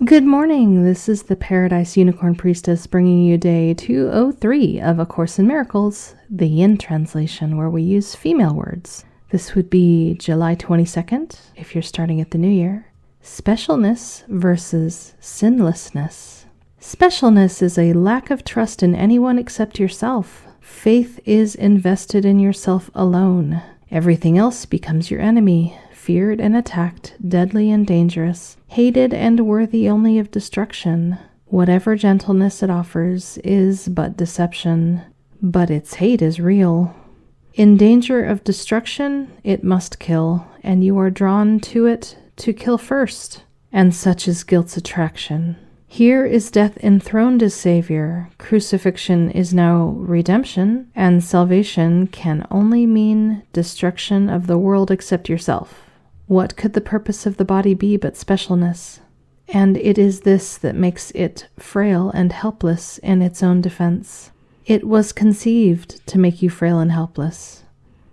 Good morning. This is the Paradise Unicorn Priestess bringing you day 203 of A Course in Miracles, the Yin translation, where we use female words. This would be July 22nd, if you're starting at the new year. Specialness versus sinlessness. Specialness is a lack of trust in anyone except yourself. Faith is invested in yourself alone. Everything else becomes your enemy, feared and attacked, deadly and dangerous, hated and worthy only of destruction. Whatever gentleness it offers is but deception, but its hate is real. In danger of destruction, it must kill, and you are drawn to it to kill first, and such is guilt's attraction. Here is death enthroned as Savior, crucifixion is now redemption, and salvation can only mean destruction of the world except yourself. What could the purpose of the body be but specialness? And it is this that makes it frail and helpless in its own defense. It was conceived to make you frail and helpless.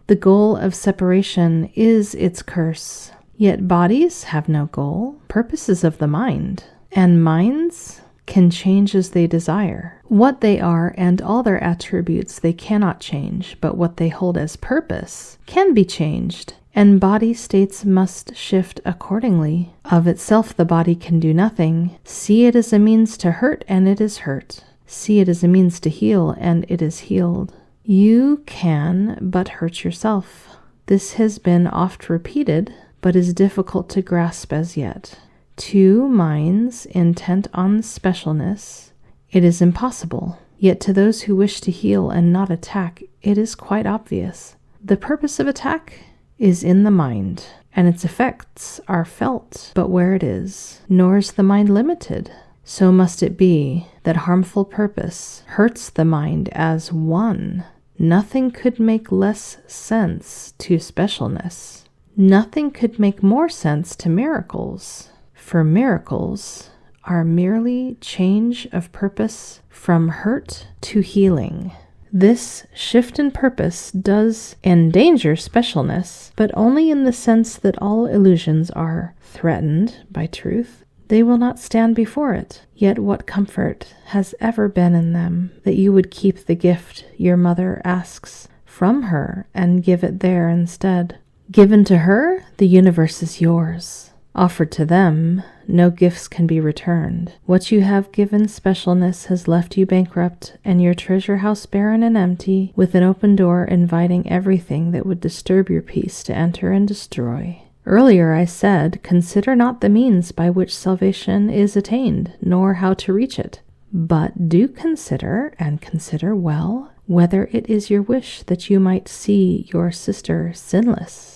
The goal of separation is its curse. Yet bodies have no goal, purposes of the mind, and minds can change as they desire. What they are and all their attributes they cannot change, but what they hold as purpose can be changed, and body states must shift accordingly. Of itself the body can do nothing. See it as a means to hurt, and it is hurt. See it as a means to heal, and it is healed. You can but hurt yourself. This has been oft repeated, but is difficult to grasp as yet. To minds intent on specialness, it is impossible. Yet to those who wish to heal and not attack, it is quite obvious. The purpose of attack is in the mind, and its effects are felt but where it is, nor is the mind limited. So must it be that harmful purpose hurts the mind as one. Nothing could make less sense to specialness. Nothing could make more sense to miracles. For miracles are merely change of purpose from hurt to healing. This shift in purpose does endanger specialness, but only in the sense that all illusions are threatened by truth. They will not stand before it. Yet what comfort has ever been in them that you would keep the gift your mother asks from her and give it there instead? Given to her, the universe is yours. Offered to them, no gifts can be returned. What you have given specialness has left you bankrupt, and your treasure house barren and empty, with an open door inviting everything that would disturb your peace to enter and destroy. Earlier I said, consider not the means by which salvation is attained, nor how to reach it, but do consider, and consider well, whether it is your wish that you might see your sister sinless.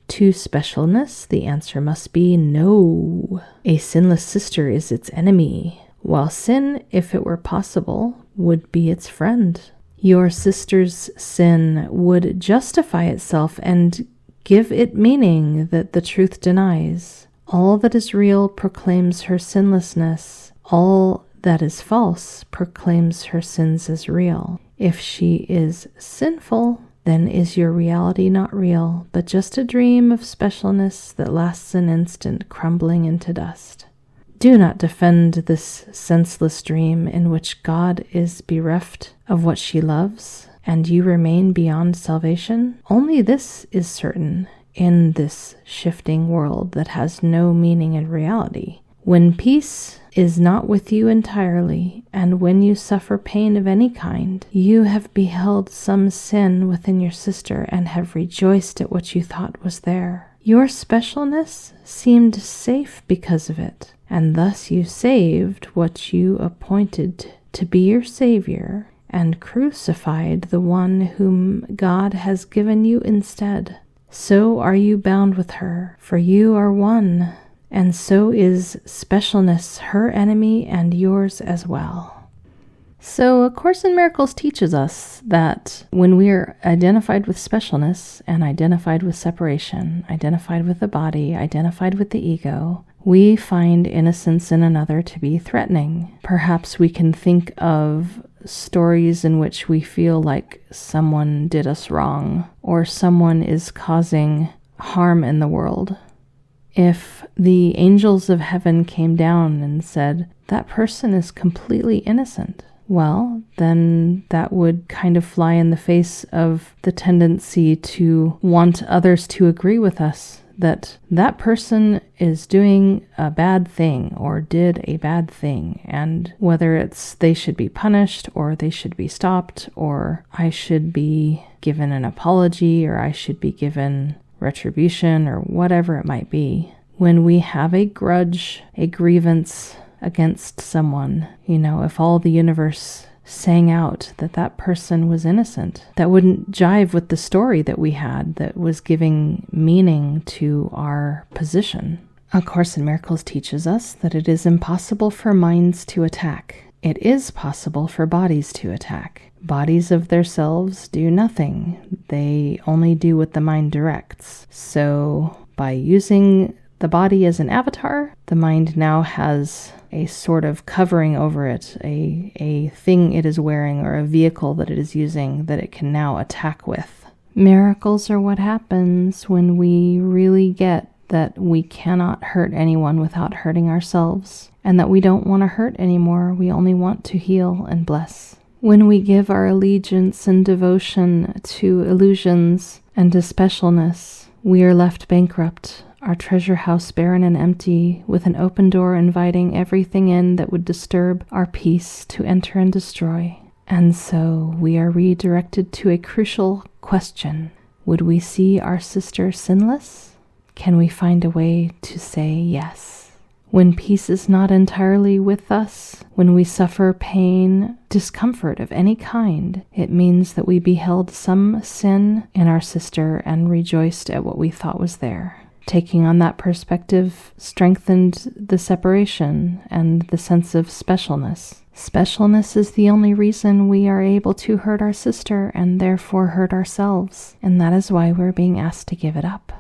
To specialness, the answer must be no. A sinless sister is its enemy, while sin, if it were possible, would be its friend. Your sister's sin would justify itself and give it meaning that the truth denies. All that is real proclaims her sinlessness. All that is false proclaims her sins as real. If she is sinful, then is your reality not real, but just a dream of specialness that lasts an instant, crumbling into dust. Do not defend this senseless dream in which God is bereft of what she loves, and you remain beyond salvation. Only this is certain in this shifting world that has no meaning in reality. When peace is not with you entirely, and when you suffer pain of any kind, you have beheld some sin within your sister and have rejoiced at what you thought was there. Your specialness seemed safe because of it, and thus you saved what you appointed to be your Savior and crucified the one whom God has given you instead. So are you bound with her, for you are one. And so is specialness her enemy and yours as well. So A Course in Miracles teaches us that when we are identified with specialness and identified with separation, identified with the body, identified with the ego, we find innocence in another to be threatening. Perhaps we can think of stories in which we feel like someone did us wrong or someone is causing harm in the world. If the angels of heaven came down and said, that person is completely innocent, well, then that would kind of fly in the face of the tendency to want others to agree with us that that person is doing a bad thing or did a bad thing, and whether it's they should be punished or they should be stopped or I should be given an apology or I should be given retribution or whatever it might be. When we have a grudge, a grievance against someone, if all the universe sang out that that person was innocent, that wouldn't jive with the story that we had that was giving meaning to our position. A Course in Miracles teaches us that it is impossible for minds to attack. It is possible for bodies to attack. Bodies of themselves do nothing. They only do what the mind directs. So by using the body as an avatar, the mind now has a sort of covering over it, a thing it is wearing or a vehicle that it is using that it can now attack with. Miracles are what happens when we really get that we cannot hurt anyone without hurting ourselves, and that we don't want to hurt anymore, we only want to heal and bless. When we give our allegiance and devotion to illusions and to specialness, we are left bankrupt, our treasure house barren and empty, with an open door inviting everything in that would disturb our peace to enter and destroy. And so we are redirected to a crucial question. Would we see our sister sinless? Can we find a way to say yes? When peace is not entirely with us, when we suffer pain, discomfort of any kind, it means that we beheld some sin in our sister and rejoiced at what we thought was there. Taking on that perspective strengthened the separation and the sense of specialness. Specialness is the only reason we are able to hurt our sister and therefore hurt ourselves, and that is why we're being asked to give it up.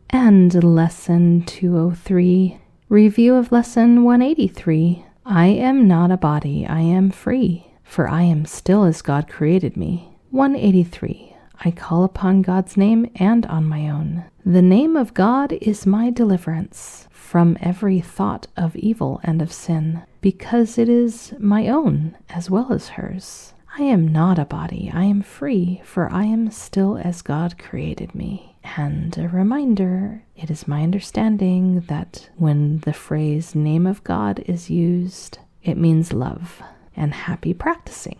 And Lesson 203, Review of Lesson 183. I am not a body, I am free, for I am still as God created me. 183. I call upon God's name and on my own. The name of God is my deliverance from every thought of evil and of sin, because it is my own as well as hers. I am not a body, I am free, for I am still as God created me. And a reminder, it is my understanding that when the phrase name of God is used, it means love. And happy practicing.